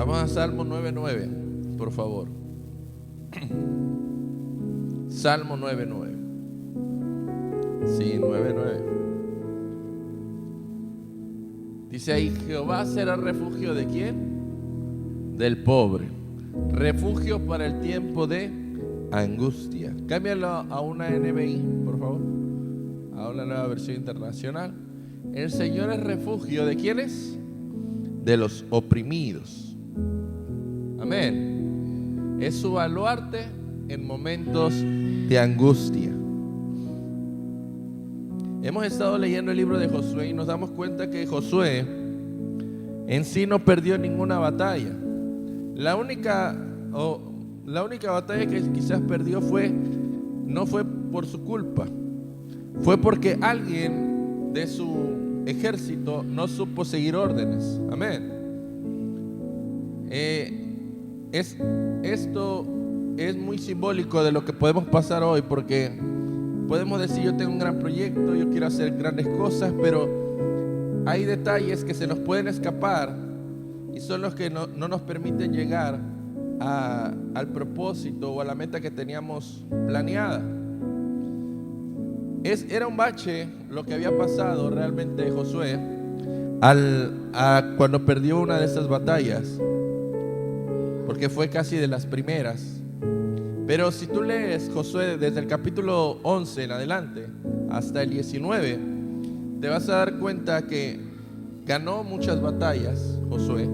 Vamos a Salmo 9:9, por favor. Salmo 9:9. Sí, 9:9. Dice ahí: Jehová será refugio ¿de quién? Del pobre, refugio para el tiempo de angustia. Cámbialo a una NBI, por favor, a una nueva versión internacional. El Señor es refugio ¿de quiénes? De los oprimidos. Amén. Es su baluarte en momentos de angustia. Hemos estado leyendo el libro de Josué y nos damos cuenta que Josué en sí no perdió ninguna batalla. La única batalla que quizás perdió no fue por su culpa, fue porque alguien de su ejército no supo seguir órdenes. Amén. Esto es muy simbólico de lo que podemos pasar hoy, porque podemos decir: yo tengo un gran proyecto, yo quiero hacer grandes cosas, pero hay detalles que se nos pueden escapar y son los que no nos permiten llegar al propósito o a la meta que teníamos planeada. Era un bache lo que había pasado realmente Josué cuando perdió una de esas batallas, porque fue casi de las primeras. Pero si tú lees Josué desde el capítulo 11 en adelante hasta el 19, te vas a dar cuenta que ganó muchas batallas Josué.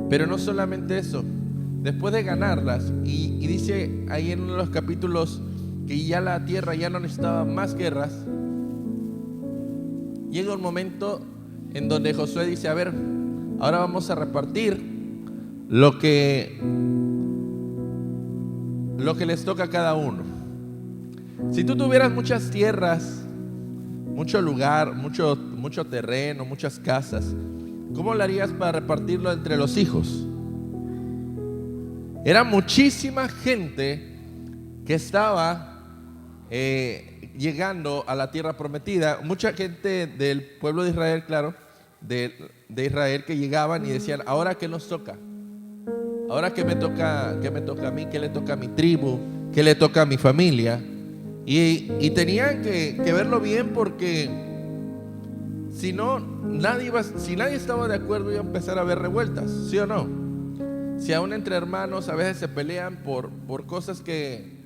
Pero no solamente eso, después de ganarlas, y dice ahí en uno de los capítulos que ya la tierra ya no necesitaba más guerras, llega un momento en donde Josué dice: a ver, ahora vamos a repartir lo que les toca a cada uno. Si tú tuvieras muchas tierras, mucho lugar, mucho terreno, muchas casas, ¿cómo lo harías para repartirlo entre los hijos? Era muchísima gente que estaba llegando a la tierra prometida. Mucha gente del pueblo de Israel, claro, de Israel, que llegaban y decían: ¿ahora qué nos toca? ¿Ahora qué me toca a mí? ¿Qué le toca a mi tribu? ¿Qué le toca a mi familia? Y tenían que verlo bien, porque si nadie estaba de acuerdo, iba a empezar a haber revueltas, ¿sí o no? Si aún entre hermanos a veces se pelean por cosas que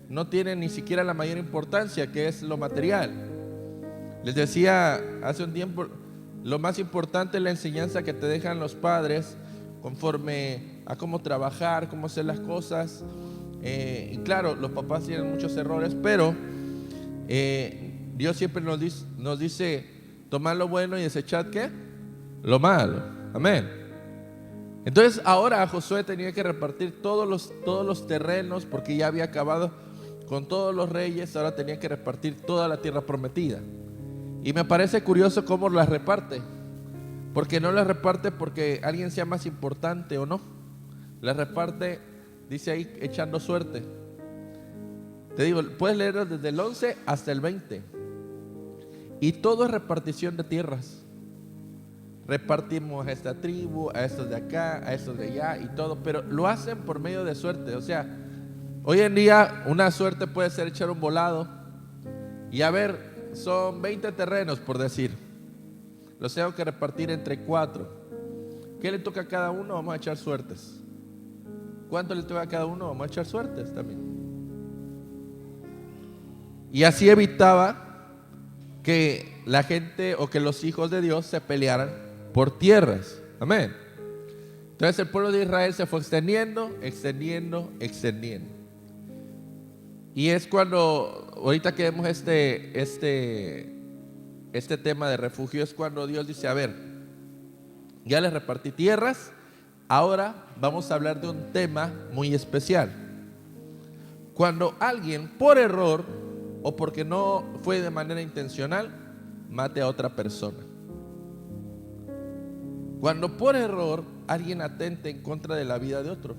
no tienen ni siquiera la mayor importancia, que es lo material. Les decía hace un tiempo, lo más importante es la enseñanza que te dejan los padres conforme a cómo trabajar, cómo hacer las cosas. Y claro, los papás tienen muchos errores, pero Dios siempre nos dice: tomad lo bueno y desechad ¿qué? Lo malo. Amén. Entonces ahora Josué tenía que repartir todos los terrenos, porque ya había acabado con todos los reyes. Ahora tenía que repartir toda la tierra prometida. Y me parece curioso cómo las reparte, porque no las reparte porque alguien sea más importante o no. Las reparte, dice ahí, echando suerte. Te digo, puedes leerlo desde el 11 hasta el 20. Y todo es repartición de tierras. Repartimos a esta tribu, a estos de acá, a estos de allá y todo, pero lo hacen por medio de suerte. O sea, hoy en día una suerte puede ser echar un volado y a ver, son 20 terrenos por decir, los tengo que repartir entre 4. ¿Qué le toca a cada uno? Vamos a echar suertes. ¿Cuánto le toca a cada uno? Vamos a echar suertes también. Y así evitaba que la gente o que los hijos de Dios se pelearan por tierras. Amén. Entonces el pueblo de Israel se fue extendiendo. Y es cuando, ahorita que vemos este tema de refugio, es cuando Dios dice: a ver, ya les repartí tierras, ahora vamos a hablar de un tema muy especial. Cuando alguien por error o porque no fue de manera intencional mate a otra persona. Cuando por error alguien atente en contra de la vida de otro.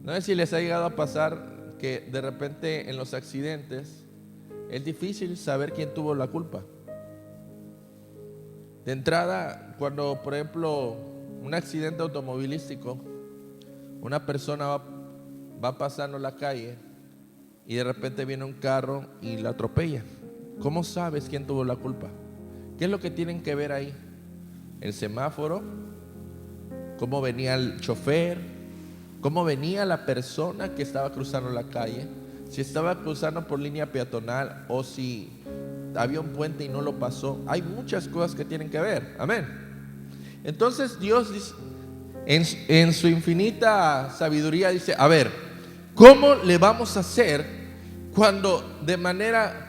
No sé si les ha llegado a pasar que de repente en los accidentes es difícil saber quién tuvo la culpa. De entrada, cuando por ejemplo un accidente automovilístico, una persona va pasando la calle y de repente viene un carro y la atropella. ¿Cómo sabes quién tuvo la culpa? ¿Qué es lo que tienen que ver ahí? El semáforo, cómo venía el chofer, cómo venía la persona que estaba cruzando la calle, si estaba cruzando por línea peatonal o si había un puente y no lo pasó. Hay muchas cosas que tienen que ver. Amén. Entonces Dios dice, en su infinita sabiduría dice, a ver, ¿cómo le vamos a hacer cuando de manera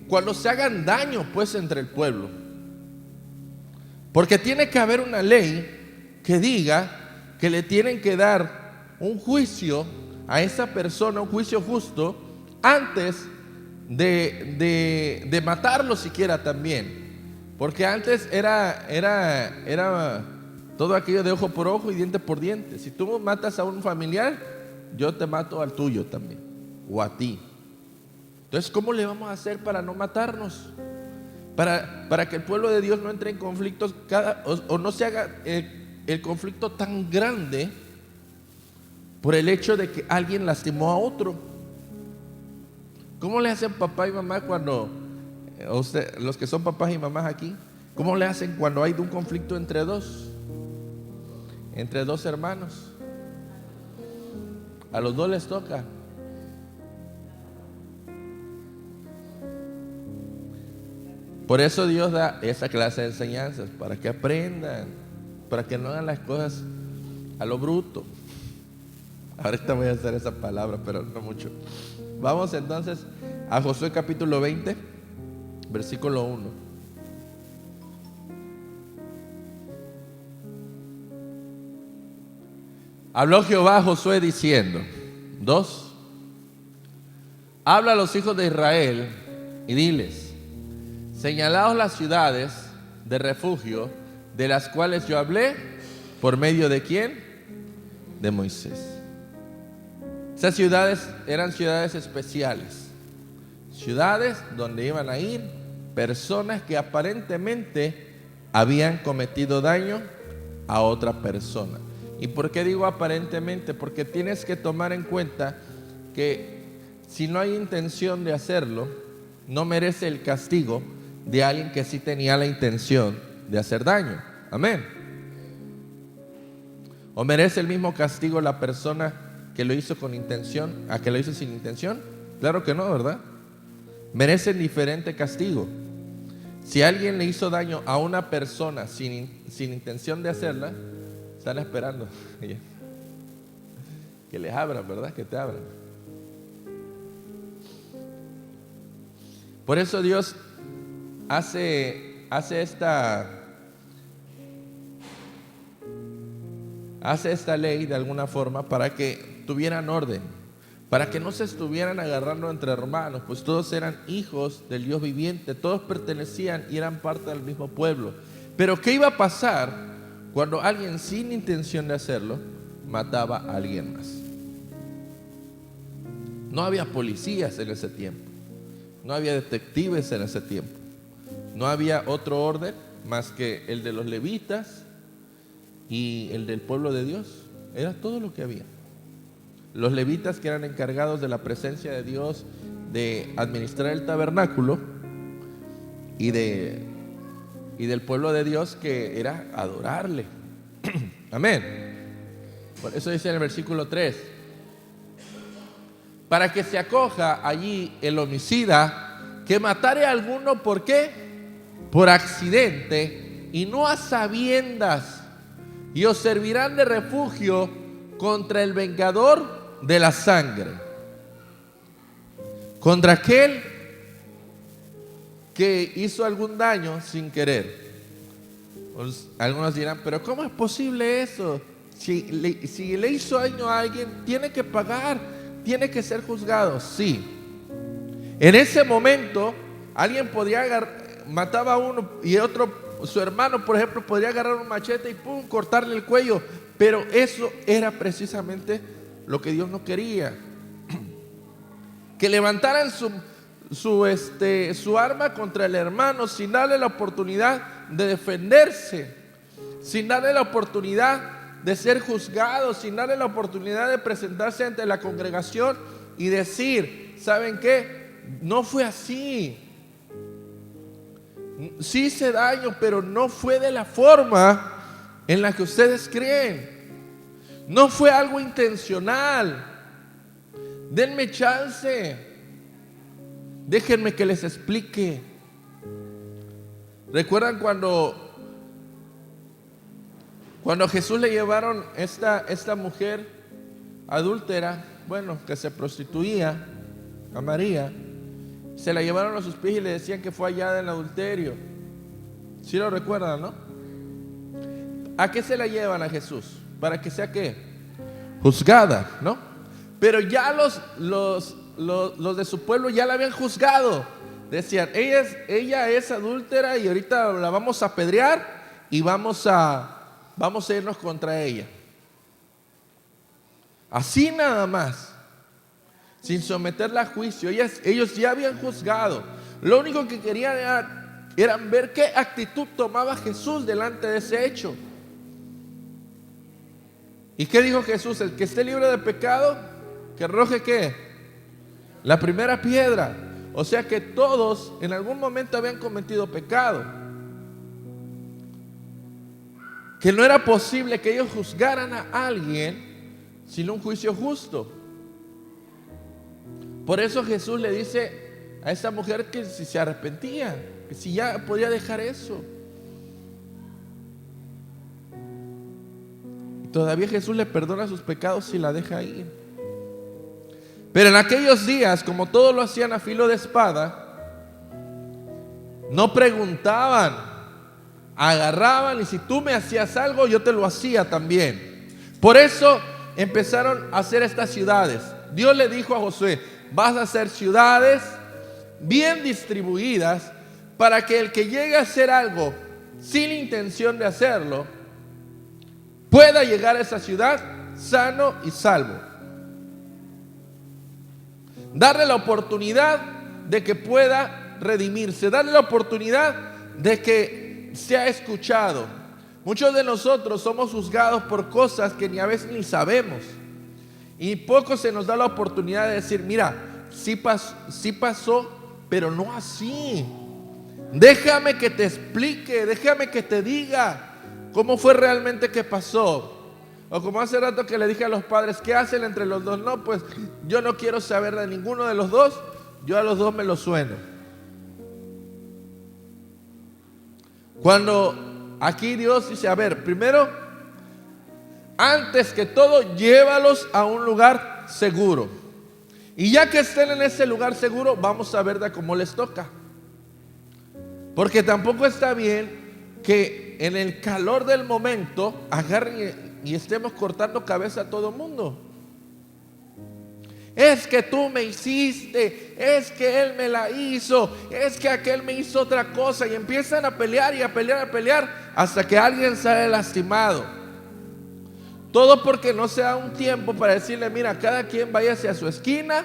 cuando se hagan daño pues entre el pueblo? Porque tiene que haber una ley que diga que le tienen que dar un juicio a esa persona, un juicio justo, antes de matarlo siquiera también. Porque antes era todo aquello de ojo por ojo y diente por diente. Si tú matas a un familiar, yo te mato al tuyo también, o a ti. Entonces, ¿cómo le vamos a hacer para no matarnos? Para que el pueblo de Dios no entre en conflictos o no se haga el conflicto tan grande por el hecho de que alguien lastimó a otro. ¿Cómo le hacen papá y mamá cuando, los que son papás y mamás aquí, cómo le hacen cuando hay un conflicto entre dos hermanos? A los dos les toca. Por eso Dios da esa clase de enseñanzas, para que aprendan, para que no hagan las cosas a lo bruto. Ahorita voy a hacer esa palabra, pero no mucho. Vamos entonces a Josué capítulo 20, versículo 1. Habló Jehová a Josué diciendo, 2. Habla a los hijos de Israel y diles, señalaos las ciudades de refugio de las cuales yo hablé, ¿por medio de quién? De Moisés. Esas ciudades eran ciudades especiales, ciudades donde iban a ir personas que aparentemente habían cometido daño a otra persona. ¿Y por qué digo aparentemente? Porque tienes que tomar en cuenta que si no hay intención de hacerlo, no merece el castigo de alguien que sí tenía la intención de hacer daño. Amén. ¿O merece el mismo castigo la persona que lo hizo con intención a que lo hizo sin intención? Claro que no, ¿verdad? Merecen diferente castigo. Si alguien le hizo daño a una persona sin intención de hacerla, están esperando que les abran, ¿verdad? Que te abran. Por eso Dios hace esta ley de alguna forma para que tuvieran orden, para que no se estuvieran agarrando entre hermanos, pues todos eran hijos del Dios viviente, todos pertenecían y eran parte del mismo pueblo. Pero ¿qué iba a pasar cuando alguien sin intención de hacerlo mataba a alguien más? No había policías en ese tiempo, no había detectives en ese tiempo, no había otro orden más que el de los levitas y el del pueblo de Dios. Era todo lo que había. Los levitas, que eran encargados de la presencia de Dios, de administrar el tabernáculo, y del pueblo de Dios, que era adorarle. Amén. Por eso dice en el versículo 3, para que se acoja allí el homicida que matare a alguno, ¿por qué? Por accidente y no a sabiendas, y os servirán de refugio contra el vengador de la sangre, contra aquel que hizo algún daño sin querer. Algunos dirán, pero ¿cómo es posible eso? Si le hizo daño a alguien, tiene que pagar, tiene que ser juzgado. Sí. En ese momento, alguien podía mataba a uno y otro, su hermano, por ejemplo, podría agarrar un machete y pum, cortarle el cuello. Pero eso era precisamente lo que Dios no quería. Que levantaran su arma contra el hermano sin darle la oportunidad de defenderse, sin darle la oportunidad de ser juzgado, sin darle la oportunidad de presentarse ante la congregación y decir, ¿saben qué? No fue así. Sí hice daño, pero no fue de la forma en la que ustedes creen. No fue algo intencional. Denme chance. Déjenme que les explique. ¿Recuerdan cuando a Jesús le llevaron esta mujer adúltera, bueno, que se prostituía, a María? Se la llevaron a sus pies y le decían que fue hallada en adulterio. ¿Sí lo recuerdan, no? ¿A qué se la llevan a Jesús? ¿Para que sea qué? Juzgada, ¿no? Pero ya los de su pueblo ya la habían juzgado. Decían, ella es adúltera y ahorita la vamos a apedrear y vamos a irnos contra ella. Así nada más, sin someterla a juicio. Ellos ya habían juzgado. Lo único que querían era ver qué actitud tomaba Jesús delante de ese hecho. ¿Y qué dijo Jesús? El que esté libre de pecado, que arroje ¿qué? La primera piedra. O sea que todos en algún momento habían cometido pecado. Que no era posible que ellos juzgaran a alguien sin un juicio justo. Por eso Jesús le dice a esa mujer que si se arrepentía, que si ya podía dejar eso. Y todavía Jesús le perdona sus pecados si la deja ir. Pero en aquellos días, como todos lo hacían a filo de espada, no preguntaban, agarraban y si tú me hacías algo, yo te lo hacía también. Por eso empezaron a hacer estas ciudades. Dios le dijo a Josué, vas a hacer ciudades bien distribuidas para que el que llegue a hacer algo sin intención de hacerlo pueda llegar a esa ciudad sano y salvo. Darle la oportunidad de que pueda redimirse, darle la oportunidad de que sea escuchado. Muchos de nosotros somos juzgados por cosas que ni a veces ni sabemos. Y poco se nos da la oportunidad de decir, mira, sí pasó, pero no así. Déjame que te explique, déjame que te diga cómo fue realmente que pasó. O como hace rato que le dije a los padres, ¿qué hacen entre los dos? No, pues yo no quiero saber de ninguno de los dos, yo a los dos me lo sueno. Cuando aquí Dios dice, a ver, primero, antes que todo, llévalos a un lugar seguro. Y ya que estén en ese lugar seguro, vamos a ver de cómo les toca. Porque tampoco está bien que en el calor del momento agarren y estemos cortando cabeza a todo mundo. Es que tú me hiciste, es que él me la hizo, es que aquel me hizo otra cosa. Y empiezan a pelear y a pelear hasta que alguien sale lastimado. Todo porque no se da un tiempo para decirle, mira, cada quien váyase a su esquina,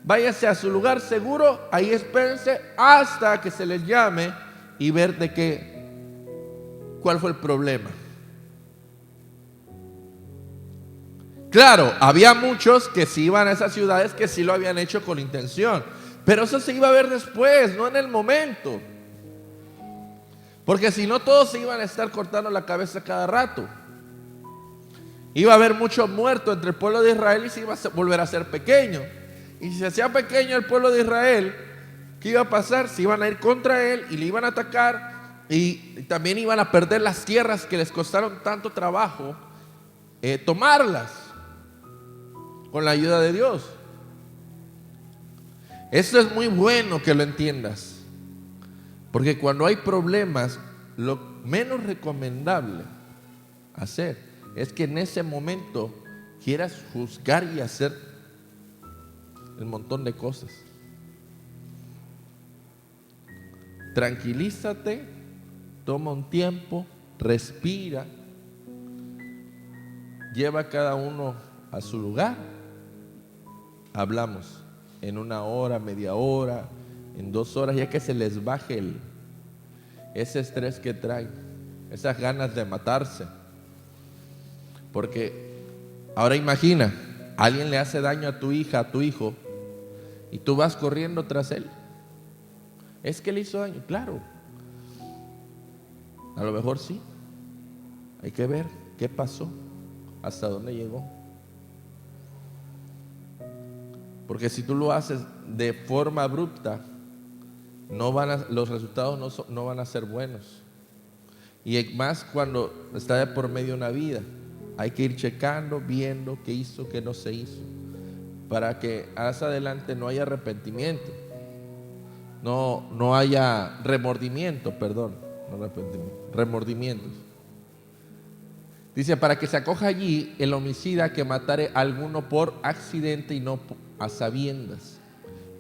váyase a su lugar seguro, ahí espérense hasta que se les llame y ver cuál fue el problema. Claro, había muchos que sí iban a esas ciudades que sí lo habían hecho con intención, pero eso se iba a ver después, no en el momento. Porque si no, todos se iban a estar cortando la cabeza cada rato. Iba a haber mucho muerto entre el pueblo de Israel y se iba a volver a ser pequeño. Y si se hacía pequeño el pueblo de Israel, ¿qué iba a pasar? Se iban a ir contra él y le iban a atacar y también iban a perder las tierras que les costaron tanto trabajo tomarlas con la ayuda de Dios. Esto es muy bueno que lo entiendas, porque cuando hay problemas, lo menos recomendable hacer es que en ese momento quieras juzgar y hacer el montón de cosas. Tranquilízate, toma un tiempo, respira, lleva a cada uno a su lugar, hablamos en 1 hora, media hora, en 2 horas, ya que se les baje ese estrés que traen, esas ganas de matarse. Porque ahora imagina, alguien le hace daño a tu hija, a tu hijo, y tú vas corriendo tras él. ¿Es que le hizo daño? Claro. A lo mejor sí. Hay que ver qué pasó, hasta dónde llegó. Porque si tú lo haces de forma abrupta, los resultados no van a ser buenos. Y más cuando está de por medio una vida. Hay que ir checando, viendo qué hizo, qué no se hizo, para que hacia adelante no haya arrepentimiento, no haya remordimiento, remordimientos. Dice, para que se acoja allí el homicida que matare a alguno por accidente y no a sabiendas,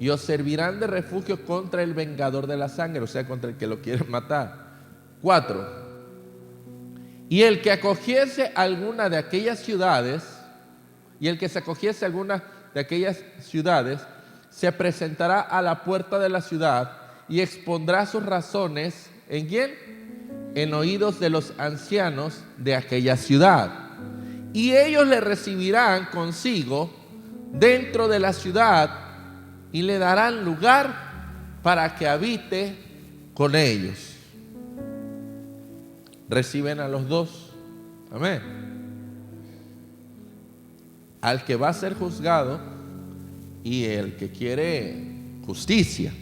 y os servirán de refugio contra el vengador de la sangre, o sea, contra el que lo quiere matar. 4. Y el que acogiese alguna de aquellas ciudades, se presentará a la puerta de la ciudad y expondrá sus razones, ¿en quién? En oídos de los ancianos de aquella ciudad. Y ellos le recibirán consigo dentro de la ciudad y le darán lugar para que habite con ellos. Reciben a los dos. Amén. Al que va a ser juzgado y el que quiere justicia.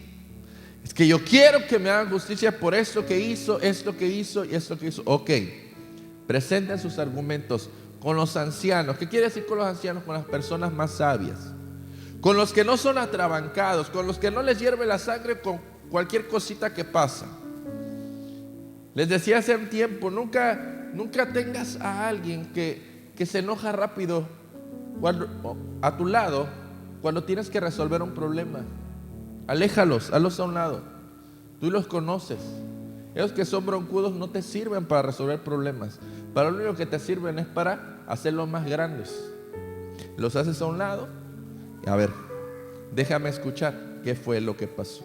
Es que yo quiero que me hagan justicia por esto que hizo y esto que hizo. Ok, presenten sus argumentos con los ancianos. ¿Qué quiere decir con los ancianos? Con las personas más sabias, con los que no son atrabancados, con los que no les hierve la sangre con cualquier cosita que pasa. Les decía hace un tiempo, nunca tengas a alguien que se enoja rápido a tu lado cuando tienes que resolver un problema. Aléjalos, hazlos a un lado. Tú los conoces. Esos que son broncudos no te sirven para resolver problemas. Para lo único que te sirven es para hacerlos más grandes. Los haces a un lado. A ver, déjame escuchar qué fue lo que pasó.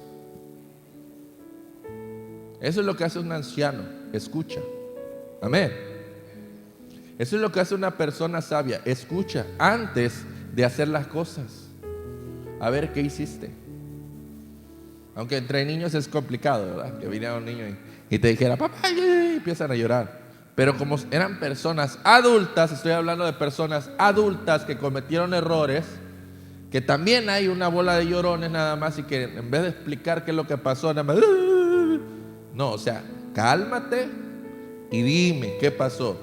Eso es lo que hace un anciano, escucha. Amén. Eso es lo que hace una persona sabia, escucha antes de hacer las cosas. A ver qué hiciste. Aunque entre niños es complicado, ¿verdad? Que viniera un niño y te dijera, papá, y empiezan a llorar. Pero como eran personas adultas, estoy hablando de personas adultas que cometieron errores, que también hay una bola de llorones nada más y que en vez de explicar qué es lo que pasó, nada más... No, o sea, cálmate y dime qué pasó.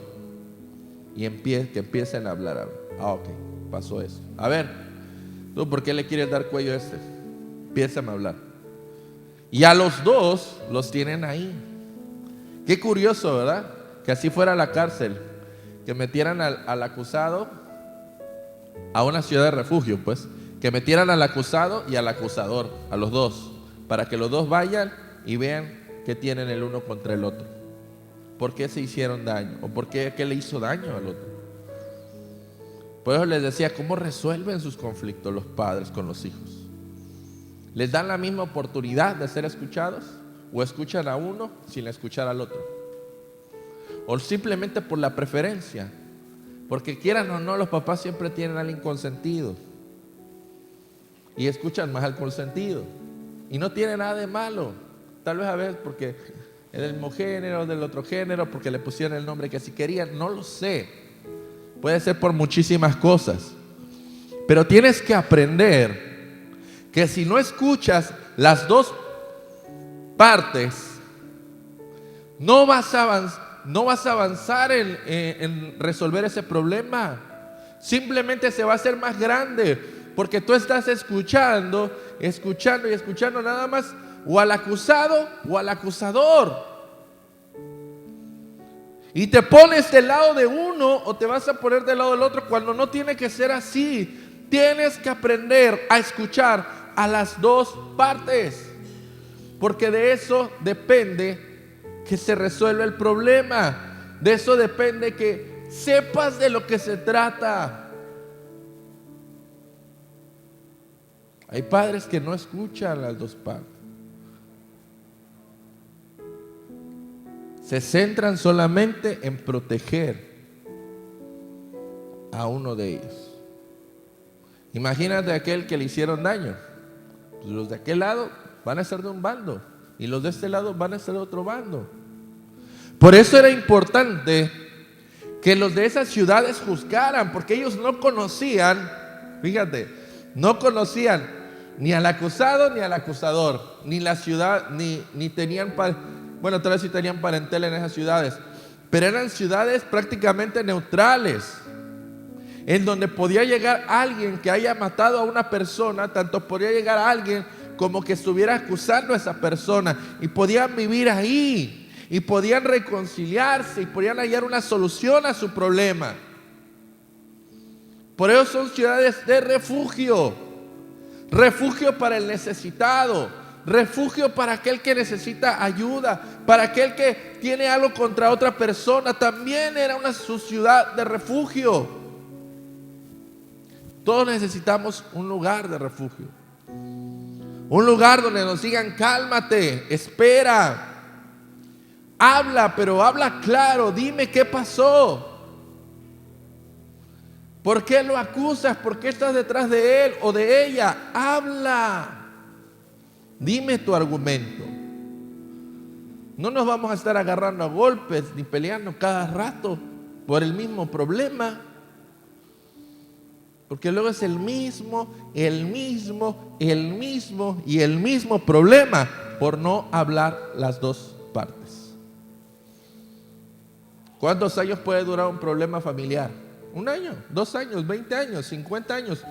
Y que empiecen a hablar. Ok, pasó eso. A ver, ¿tú por qué le quieres dar cuello a este? Empiezan a hablar. Y a los dos los tienen ahí. Qué curioso, ¿verdad? Que así fuera la cárcel. Que metieran al acusado a una ciudad de refugio, pues. Que metieran al acusado y al acusador, a los dos. Para que los dos vayan y vean que tienen el uno contra el otro. ¿Por qué se hicieron daño? ¿O por qué le hizo daño al otro? Por eso les decía, ¿cómo resuelven sus conflictos los padres con los hijos? ¿Les dan la misma oportunidad de ser escuchados? ¿O escuchan a uno sin escuchar al otro? ¿O simplemente por la preferencia? Porque quieran o no, los papás siempre tienen al inconsentido y escuchan más al consentido. Y no tiene nada de malo. Tal vez a veces porque es del mismo género, del otro género, porque le pusieron el nombre que así querían, no lo sé. Puede ser por muchísimas cosas. Pero tienes que aprender que si no escuchas las dos partes, no vas a avanzar en resolver ese problema. Simplemente se va a hacer más grande, porque tú estás escuchando nada más o al acusado o al acusador. Y te pones del lado de uno o te vas a poner del lado del otro cuando no tiene que ser así. Tienes que aprender a escuchar a las dos partes, porque de eso depende que se resuelva el problema. De eso depende que sepas de lo que se trata. Hay padres que no escuchan a las dos partes. se centran solamente en proteger a uno de ellos. Imagínate aquel que le hicieron daño. Pues los de aquel lado van a ser de un bando y los de este lado van a ser de otro bando. Por eso era importante que los de esas ciudades juzgaran, porque ellos no conocían, fíjate, no conocían ni al acusado ni al acusador, ni la ciudad, ni tenían, bueno, tal vez sí tenían parentela en esas ciudades, pero eran ciudades prácticamente neutrales, en donde podía llegar alguien que haya matado a una persona, tanto podía llegar a alguien como que estuviera acusando a esa persona, y podían vivir ahí, y podían reconciliarse, y podían hallar una solución a su problema. Por eso son ciudades de refugio, refugio para el necesitado, refugio para aquel que necesita ayuda, para aquel que tiene algo contra otra persona. También era su ciudad de refugio. Todos necesitamos un lugar de refugio, un lugar donde nos digan: cálmate, espera, habla, pero habla claro, dime qué pasó. ¿Por qué lo acusas? ¿Por qué estás detrás de él o de ella? Habla, dime tu argumento. No nos vamos a estar agarrando a golpes ni peleando cada rato por el mismo problema, porque luego es el mismo y el mismo problema por no hablar las dos partes. ¿Cuántos años puede durar un problema familiar? 1 año, 2 años, 20 años, 50 años,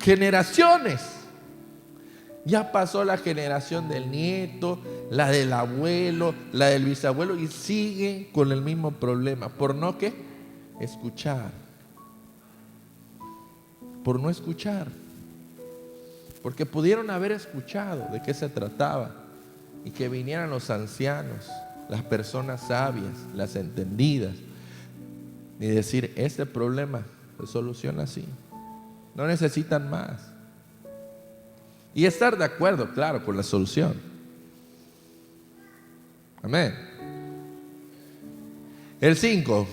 generaciones. Ya pasó la generación del nieto, la del abuelo, la del bisabuelo, y siguen con el mismo problema. ¿Por no qué? Escuchar. Por no escuchar. Porque pudieron haber escuchado de qué se trataba y que vinieran los ancianos, las personas sabias, las entendidas, y decir: este problema se soluciona así, no necesitan más. Y estar de acuerdo, claro, con la solución. Amén. El 5.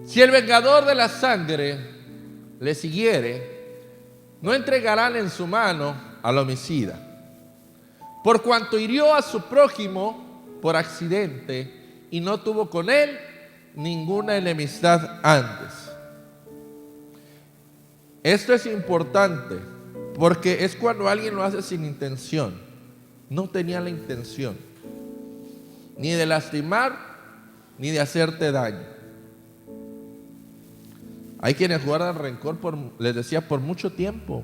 Si el vengador de la sangre le siguiere, no entregarán en su mano al homicida, por cuanto hirió a su prójimo por accidente y no tuvo con él ninguna enemistad antes. Esto es importante porque es cuando alguien lo hace sin intención. No tenía la intención ni de lastimar ni de hacerte daño. Hay quienes guardan rencor, les decía, por mucho tiempo,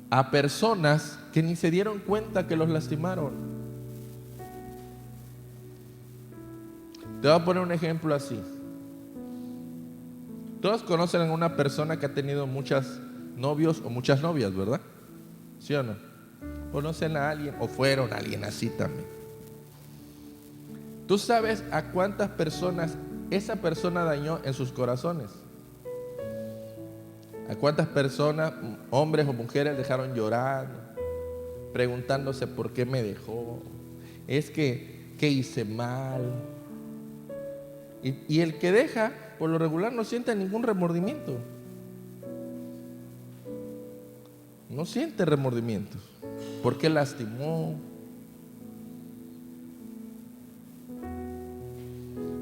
a personas que ni se dieron cuenta que los lastimaron. Te voy a poner un ejemplo así. Todos conocen a una persona que ha tenido muchos novios o muchas novias, ¿verdad? ¿Sí o no? Conocen a alguien o fueron a alguien así también. ¿Tú sabes a cuántas personas esa persona dañó en sus corazones? ¿A cuántas personas, hombres o mujeres, dejaron llorando, preguntándose por qué me dejó? Es que, ¿qué hice mal? Y el que deja, por lo regular, no siente ningún remordimiento. No siente remordimientos. ¿Por qué lastimó?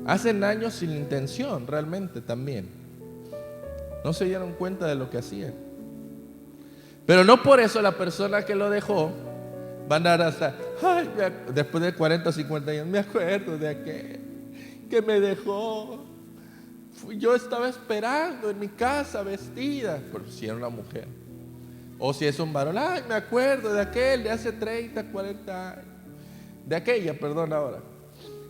Hacen daño sin intención, realmente también. No se dieron cuenta de lo que hacían. Pero no por eso la persona que lo dejó va a andar hasta, ay, después de 40 o 50 años, me acuerdo de aquel que me dejó. Yo estaba esperando en mi casa vestida, por si era una mujer. O si es un varón, ay, me acuerdo de aquel de hace 30, 40 años. De aquella, perdón, ahora.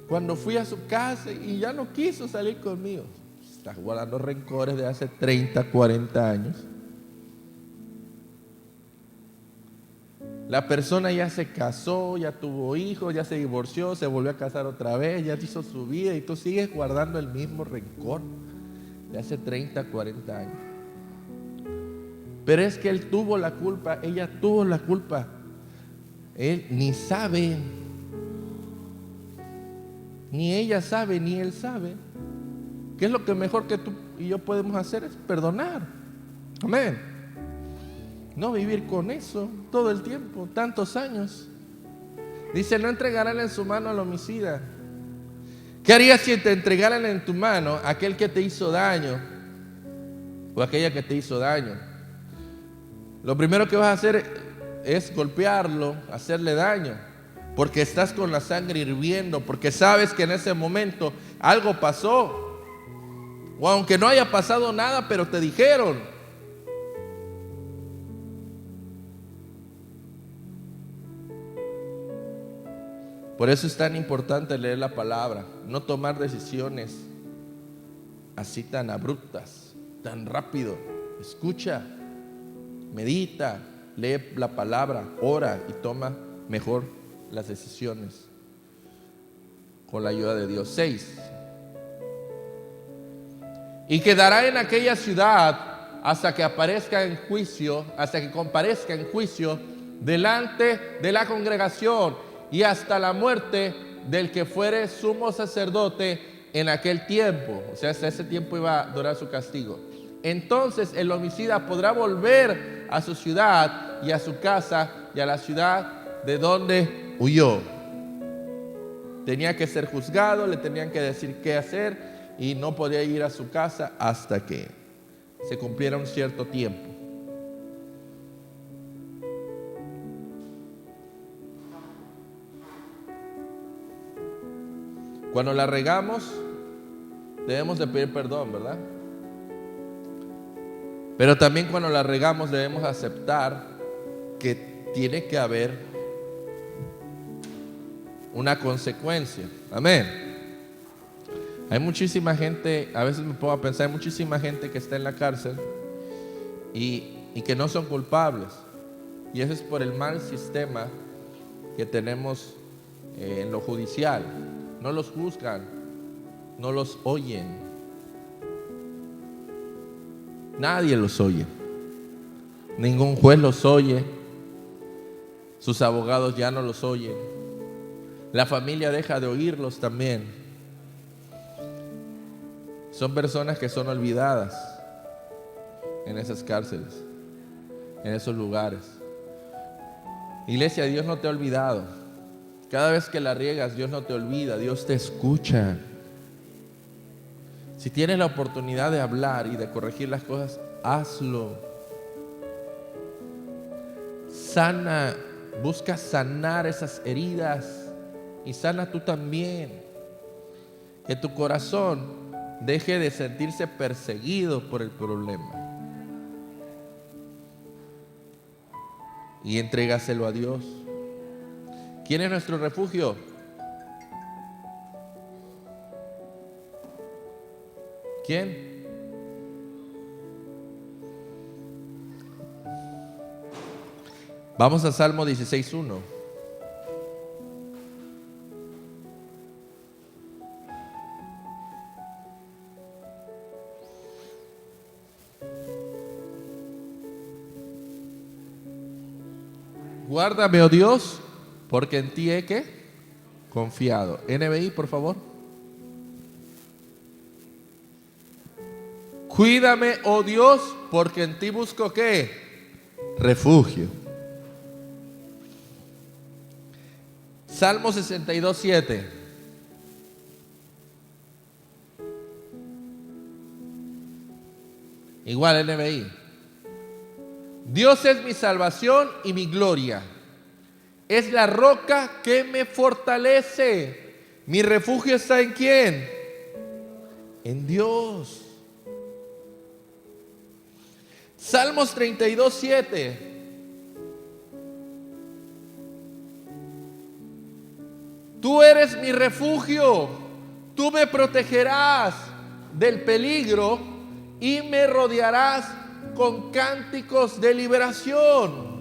Cuando fui a su casa y ya no quiso salir conmigo. Estás guardando rencores de hace 30, 40 años. La persona ya se casó, ya tuvo hijos, ya se divorció, se volvió a casar otra vez, ya hizo su vida y tú sigues guardando el mismo rencor de hace 30, 40 años. Pero es que él tuvo la culpa, ella tuvo la culpa Él ni sabe, ni ella sabe, ni él sabe. ¿Qué es lo que mejor que tú y yo podemos hacer? Es perdonar. Amén. No vivir con eso todo el tiempo, tantos años. Dice, no entregarán en su mano al homicida. ¿Qué harías si te entregaran en tu mano a aquel que te hizo daño o aquella que te hizo daño? Lo primero que vas a hacer es golpearlo, hacerle daño, porque estás con la sangre hirviendo, porque sabes que en ese momento algo pasó, o aunque no haya pasado nada, pero te dijeron. Por eso es tan importante leer la palabra, no tomar decisiones así tan abruptas, tan rápido. Escucha, medita, lee la palabra, ora y toma mejor las decisiones con la ayuda de Dios. 6. Y quedará en aquella ciudad hasta que aparezca en juicio, hasta que comparezca en juicio delante de la congregación, y hasta la muerte del que fuere sumo sacerdote en aquel tiempo. O sea, hasta ese tiempo iba a durar su castigo. Entonces el homicida podrá volver a su ciudad y a su casa y a la ciudad de donde huyó. Tenía que ser juzgado, le tenían que decir qué hacer y no podía ir a su casa hasta que se cumpliera un cierto tiempo. Cuando la regamos, debemos de pedir perdón, ¿verdad? Pero también cuando la regamos debemos aceptar que tiene que haber una consecuencia. Amén. Hay muchísima gente, a veces me pongo a pensar, hay muchísima gente que está en la cárcel y que no son culpables. Y eso es por el mal sistema que tenemos en lo judicial. No los juzgan, no los oyen. Nadie los oye. Ningún juez los oye. Sus abogados ya no los oyen. La familia deja de oírlos también. Son personas que son olvidadas en esas cárceles, en esos lugares. Iglesia, Dios no te ha olvidado. Cada vez que la riegas, Dios no te olvida, Dios te escucha. Si tienes la oportunidad de hablar y de corregir las cosas, hazlo. Sana, busca sanar esas heridas y sana tú también. Que tu corazón deje de sentirse perseguido por el problema y entrégaselo a Dios. ¿Quién es nuestro refugio? ¿Quién? Vamos a Salmo 16:1. Guárdame, oh Dios, porque en ti he ¿qué? Confiado. NBI, por favor. Cuídame, oh Dios, porque en ti busco ¿qué? Refugio. Salmo 62:7. Igual NBI. Dios es mi salvación y mi gloria. Es la roca que me fortalece. Mi refugio está ¿en quién? En Dios. Salmos 32:7. Tú eres mi refugio. Tú me protegerás del peligro y me rodearás con cánticos de liberación.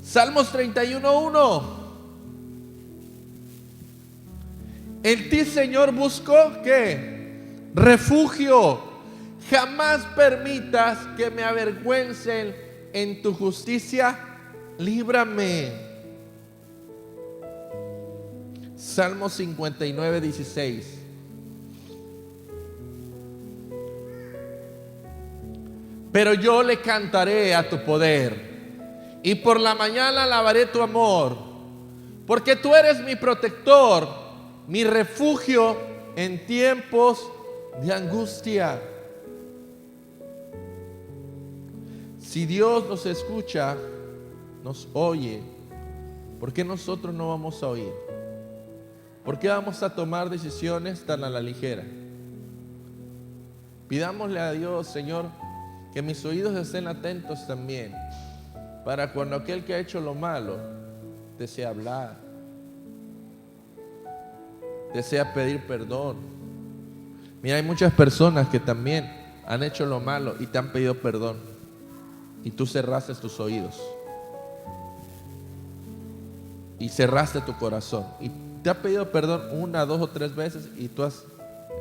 Salmos 31:1. En ti, Señor, busco ¿qué? Refugio. Jamás permitas que me avergüencen en tu justicia, líbrame. Salmo 59, 16. Pero yo le cantaré a tu poder, y por la mañana alabaré tu amor, porque tú eres mi protector, mi refugio en tiempos de angustia. Si Dios nos escucha, nos oye, ¿por qué nosotros no vamos a oír? ¿Por qué vamos a tomar decisiones tan a la ligera? Pidámosle a Dios, Señor, que mis oídos estén atentos también, para cuando aquel que ha hecho lo malo desea hablar, desea pedir perdón. Mira, hay muchas personas que también han hecho lo malo y te han pedido perdón, y tú cerraste tus oídos y cerraste tu corazón, y te ha pedido perdón 1, 2 o 3 veces, y tú has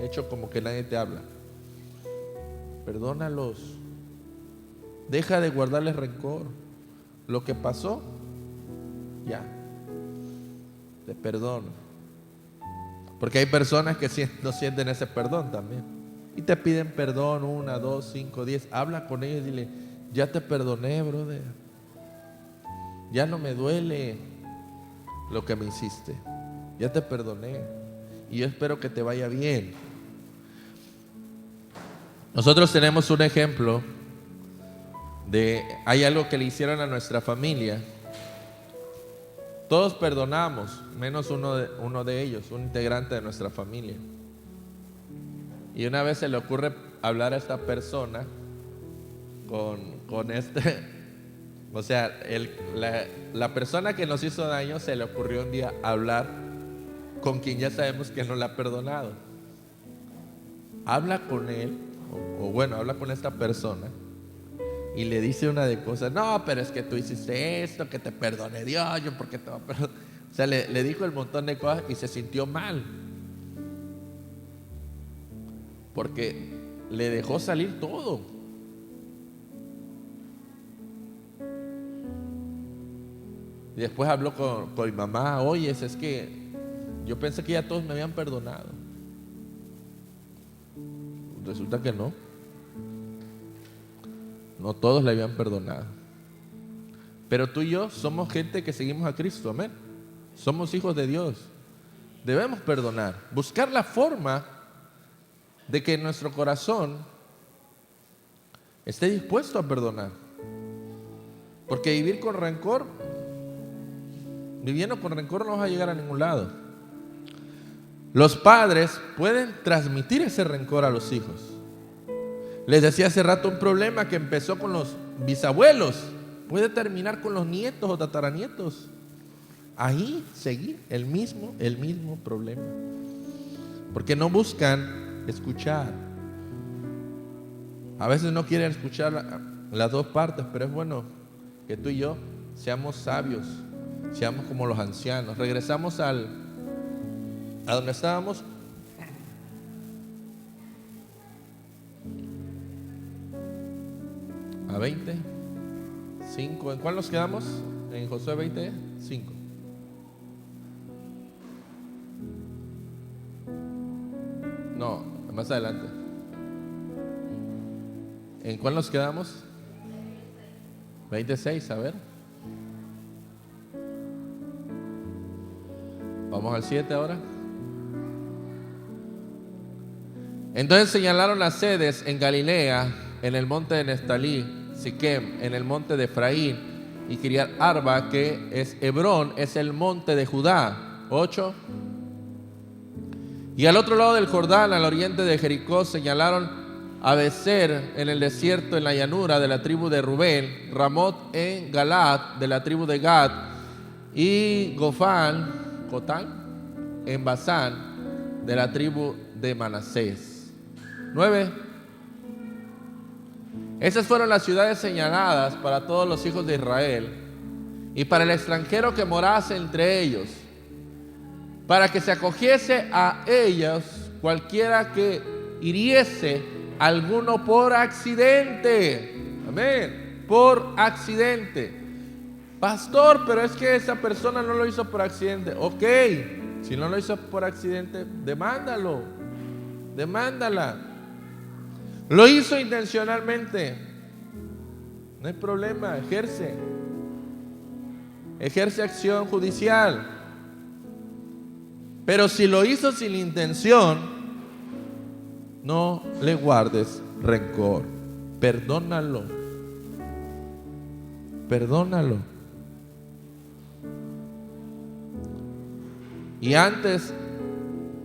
hecho como que nadie te habla. Perdónalos. Deja de guardarles rencor. Lo que pasó, ya, te perdono. Porque hay personas que no sienten ese perdón también, y te piden perdón 1, 2, 5, 10. Habla con ellos y dile: ya te perdoné, brother. Ya no me duele lo que me hiciste. Ya te perdoné, y yo espero que te vaya bien. Nosotros tenemos un ejemplo hay algo que le hicieron a nuestra familia. Todos perdonamos, menos uno de ellos, un integrante de nuestra familia. Y una vez se le ocurre hablar a esta persona con o sea, la persona que nos hizo daño, se le ocurrió un día hablar con quien ya sabemos que no la ha perdonado. Habla con él, habla con esta persona, y le dice una de cosas: no, pero es que tú hiciste esto, que te perdone Dios, yo porque te voy a perdonar. O sea, le dijo el montón de cosas y se sintió mal, porque le dejó salir todo. Y después habló con mi mamá: oye, es que yo pensé que ya todos me habían perdonado. Resulta que no todos le habían perdonado. Pero tú y yo somos gente que seguimos a Cristo, amén. Somos hijos de Dios. Debemos perdonar, buscar la forma de que nuestro corazón esté dispuesto a perdonar. Porque viviendo con rencor no vas a llegar a ningún lado. Los padres pueden transmitir ese rencor a los hijos. Les decía hace rato, un problema que empezó con los bisabuelos puede terminar con los nietos o tataranietos. Ahí seguir el mismo problema, porque no buscan escuchar. A veces no quieren escuchar las dos partes, pero es bueno que tú y yo seamos sabios, seamos como los ancianos. Regresamos a donde estábamos. A 20, 5. ¿En cuál nos quedamos? En Josué 20, 5. No, más adelante. ¿En cuál nos quedamos? 26, a ver. Vamos al 7 ahora. Entonces señalaron las sedes en Galilea, en el monte de Neftalí, Siquem, en el monte de Efraín, y Kiriat Arba, que es Hebrón, es el monte de Judá. 8. Y al otro lado del Jordán, al oriente de Jericó, señalaron a Becer en el desierto, en la llanura, de la tribu de Rubén, Ramot en Galaad, de la tribu de Gad, y Gotán en Basán, de la tribu de Manasés. 9. Esas fueron las ciudades señaladas para todos los hijos de Israel y para el extranjero que morase entre ellos, para que se acogiese a ellos cualquiera que hiriese a alguno por accidente. Amén. por accidente. Pastor, pero es que esa persona no lo hizo por accidente. Ok, si no lo hizo por accidente, demándalo, demándala. Lo hizo intencionalmente, no hay problema, ejerce acción judicial. Pero si lo hizo sin intención, no le guardes rencor, perdónalo, perdónalo. Y antes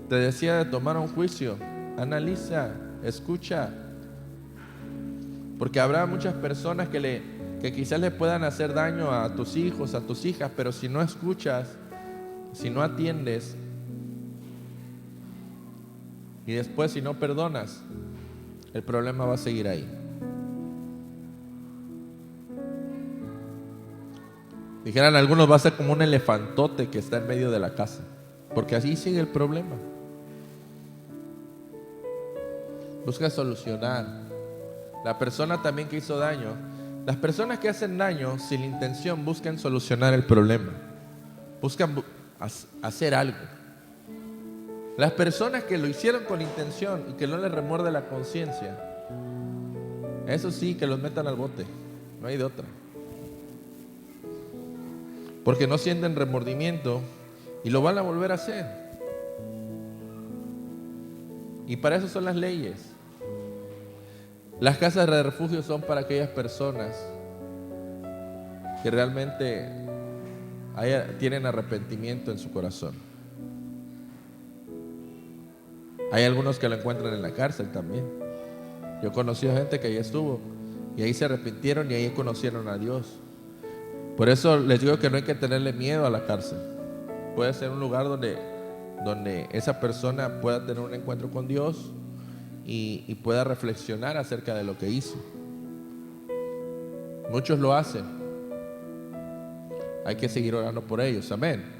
te decía de tomar un juicio, analiza, escucha, porque habrá muchas personas que quizás le puedan hacer daño a tus hijos, a tus hijas, pero si no escuchas, si no atiendes y después si no perdonas, el problema va a seguir ahí. Dijeran algunos, va a ser como un elefantote que está en medio de la casa, porque así sigue el problema. Busca solucionar. La persona también que hizo daño, las personas que hacen daño sin intención buscan solucionar el problema, buscan hacer algo. Las personas que lo hicieron con intención y que no les remuerde la conciencia, eso sí, que los metan al bote, no hay de otra, porque no sienten remordimiento y lo van a volver a hacer. Y para eso son las leyes. Las casas de refugio son para aquellas personas que realmente tienen arrepentimiento en su corazón. Hay algunos que lo encuentran en la cárcel también. Yo he conocido gente que ahí estuvo y ahí se arrepintieron y ahí conocieron a Dios. Por eso les digo que no hay que tenerle miedo a la cárcel. Puede ser un lugar donde esa persona pueda tener un encuentro con Dios y pueda reflexionar acerca de lo que hizo. Muchos lo hacen. Hay que seguir orando por ellos. Amén.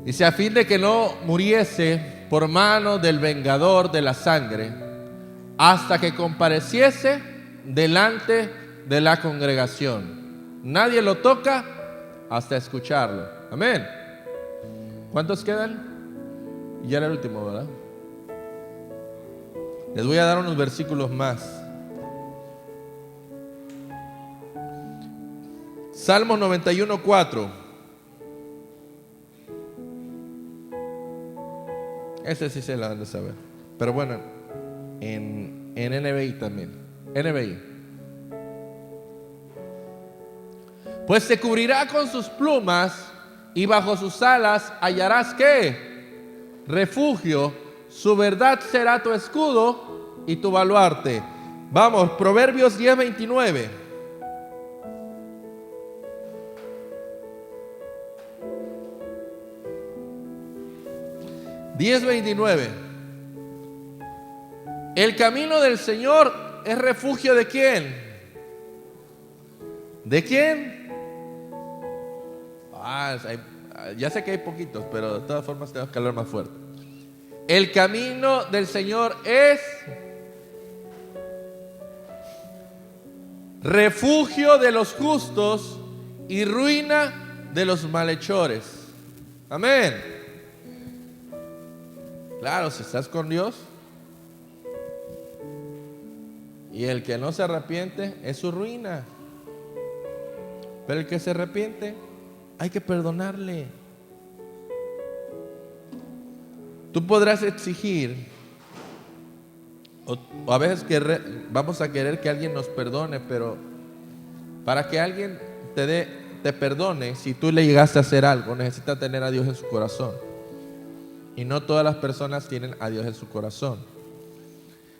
Dice, a fin de que no muriese por mano del vengador de la sangre, hasta que compareciese delante de la congregación. Nadie lo toca hasta escucharlo. Amén. ¿Cuántos quedan? Ya era el último, ¿verdad? Les voy a dar unos versículos más. Salmo 91:4. Ese sí se la han de saber. Pero bueno, en NBI también. NBI. Pues te cubrirá con sus plumas y bajo sus alas hallarás ¿qué? Refugio. Su verdad será tu escudo y tu baluarte. Vamos, Proverbios 10:29. El camino del Señor es refugio ¿de quién? ¿De quién? Ya sé que hay poquitos, pero de todas formas tengo que hablar más fuerte. El camino del Señor es refugio de los justos y ruina de los malhechores. Amén. Claro, si estás con Dios, y el que no se arrepiente es su ruina. Pero el que se arrepiente, hay que perdonarle. Tú podrás exigir, o a veces vamos a querer que alguien nos perdone, pero para que alguien te perdone, si tú le llegaste a hacer algo, necesita tener a Dios en su corazón. Y no todas las personas tienen a Dios en su corazón.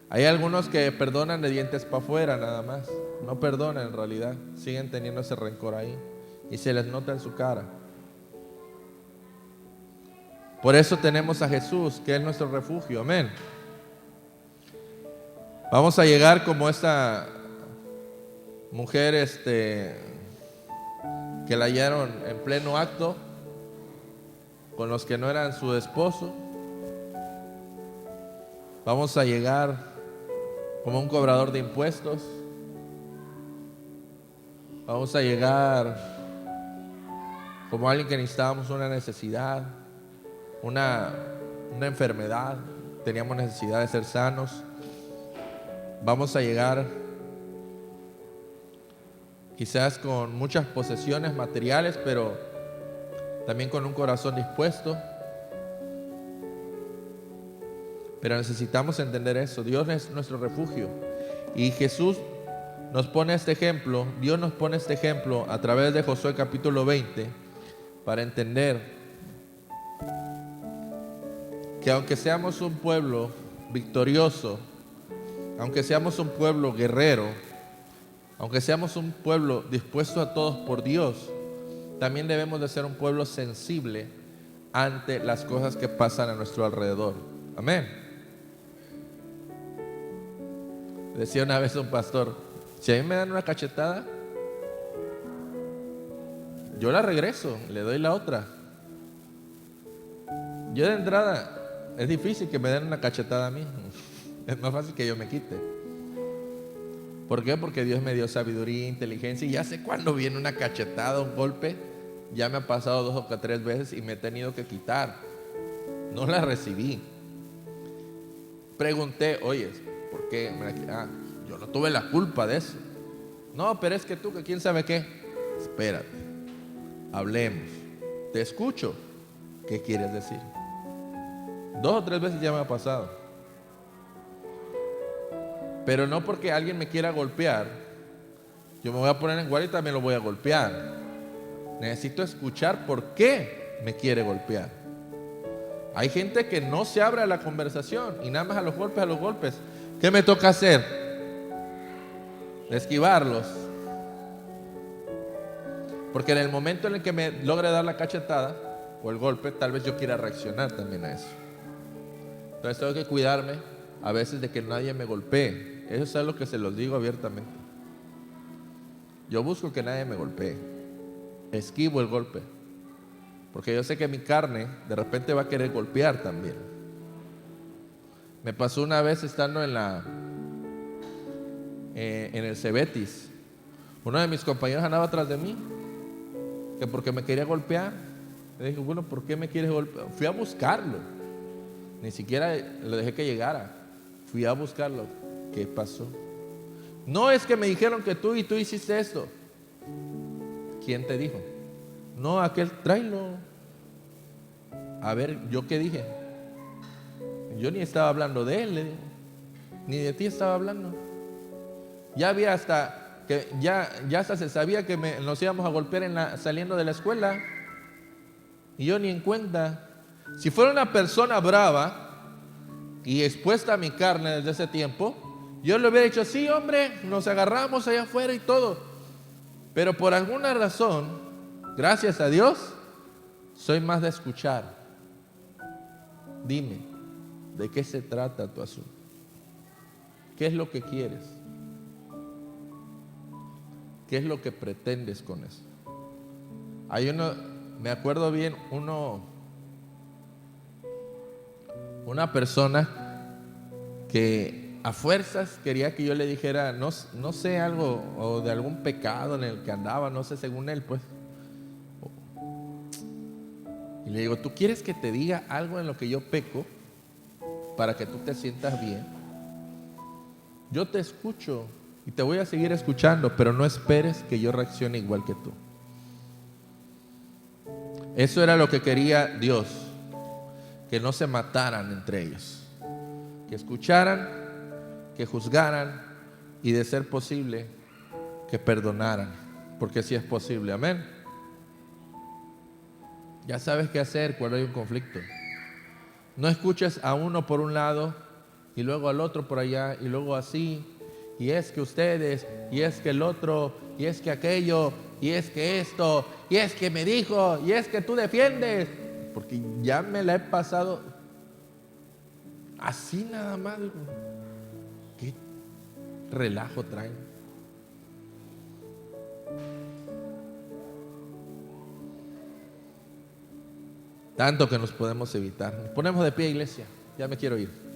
Hay algunos que perdonan de dientes para afuera nada más. No perdonan en realidad. Siguen teniendo ese rencor ahí. Y se les nota en su cara. Por eso tenemos a Jesús, que es nuestro refugio. Amén. Vamos a llegar como esta mujer que la hallaron en pleno acto con los que no eran su esposo. Vamos a llegar como un cobrador de impuestos. Vamos a llegar como alguien que necesitábamos una necesidad, una enfermedad, teníamos necesidad de ser sanos. Vamos a llegar quizás con muchas posesiones materiales, pero también con un corazón dispuesto. Pero necesitamos entender eso. Dios es nuestro refugio. Y Jesús nos pone este ejemplo, Dios nos pone este ejemplo a través de Josué capítulo 20, para entender que aunque seamos un pueblo victorioso, aunque seamos un pueblo guerrero, aunque seamos un pueblo dispuesto a todos por Dios, también debemos de ser un pueblo sensible ante las cosas que pasan a nuestro alrededor. Amén. Decía una vez un pastor: si a mí me dan una cachetada, yo la regreso, le doy la otra. Yo de entrada, es difícil que me den una cachetada a mí. Es más fácil que yo me quite. ¿Por qué? Porque Dios me dio sabiduría, inteligencia, y ya sé cuándo viene una cachetada, un golpe. Ya me ha pasado 2 o 3 veces y me he tenido que quitar. No la recibí. Pregunté: oye, ¿por qué? Yo no tuve la culpa de eso. No, pero es que tú, que quién sabe qué. Espérate, hablemos. Te escucho. ¿Qué quieres decir? 2 o 3 veces ya me ha pasado. Pero no porque alguien me quiera golpear, yo me voy a poner en guardia y también lo voy a golpear. Necesito escuchar por qué me quiere golpear. Hay gente que no se abre a la conversación y nada más a los golpes. ¿Qué me toca hacer? Esquivarlos. Porque en el momento en el que me logre dar la cachetada o el golpe, tal vez yo quiera reaccionar también a eso. Entonces tengo que cuidarme a veces de que nadie me golpee. Eso es algo que se los digo abiertamente. Yo busco que nadie me golpee. Esquivo el golpe, porque yo sé que mi carne de repente va a querer golpear también. Me pasó una vez estando en el Cebetis. Uno de mis compañeros andaba atrás de mí, que porque me quería golpear. Le dije: bueno, ¿por qué me quieres golpear? Fui a buscarlo, ni siquiera le dejé que llegara. Fui a buscarlo. ¿Qué pasó? No, es que me dijeron que tú hiciste esto. ¿Quién te dijo? No, aquel, tráelo. A ver, ¿yo qué dije? Yo ni estaba hablando de él, ni de ti estaba hablando. Ya había hasta que ya hasta se sabía que nos íbamos a golpear saliendo de la escuela, y yo ni en cuenta. Si fuera una persona brava y expuesta a mi carne desde ese tiempo, yo le hubiera dicho: sí, hombre, nos agarramos allá afuera y todo. Pero por alguna razón, gracias a Dios, soy más de escuchar. Dime, ¿de qué se trata tu asunto? ¿Qué es lo que quieres? ¿Qué es lo que pretendes con eso? Hay me acuerdo bien, una persona que a fuerzas quería que yo le dijera, no sé, algo, o de algún pecado en el que andaba, no sé, según él, pues. Y le digo: ¿tú quieres que te diga algo en lo que yo peco para que tú te sientas bien? Yo te escucho y te voy a seguir escuchando, pero no esperes que yo reaccione igual que tú. Eso era lo que quería Dios, que no se mataran entre ellos, que escucharan, que juzgaran y, de ser posible, que perdonaran, porque sí es posible. Amén. Ya sabes qué hacer cuando hay un conflicto. No escuches a uno por un lado y luego al otro por allá y luego así, y es que ustedes, y es que el otro, y es que aquello, y es que esto, y es que me dijo, y es que tú defiendes, porque ya me la he pasado así nada más. ¿Qué relajo traen? Tanto que nos podemos evitar. Nos ponemos de pie, iglesia. Ya me quiero ir.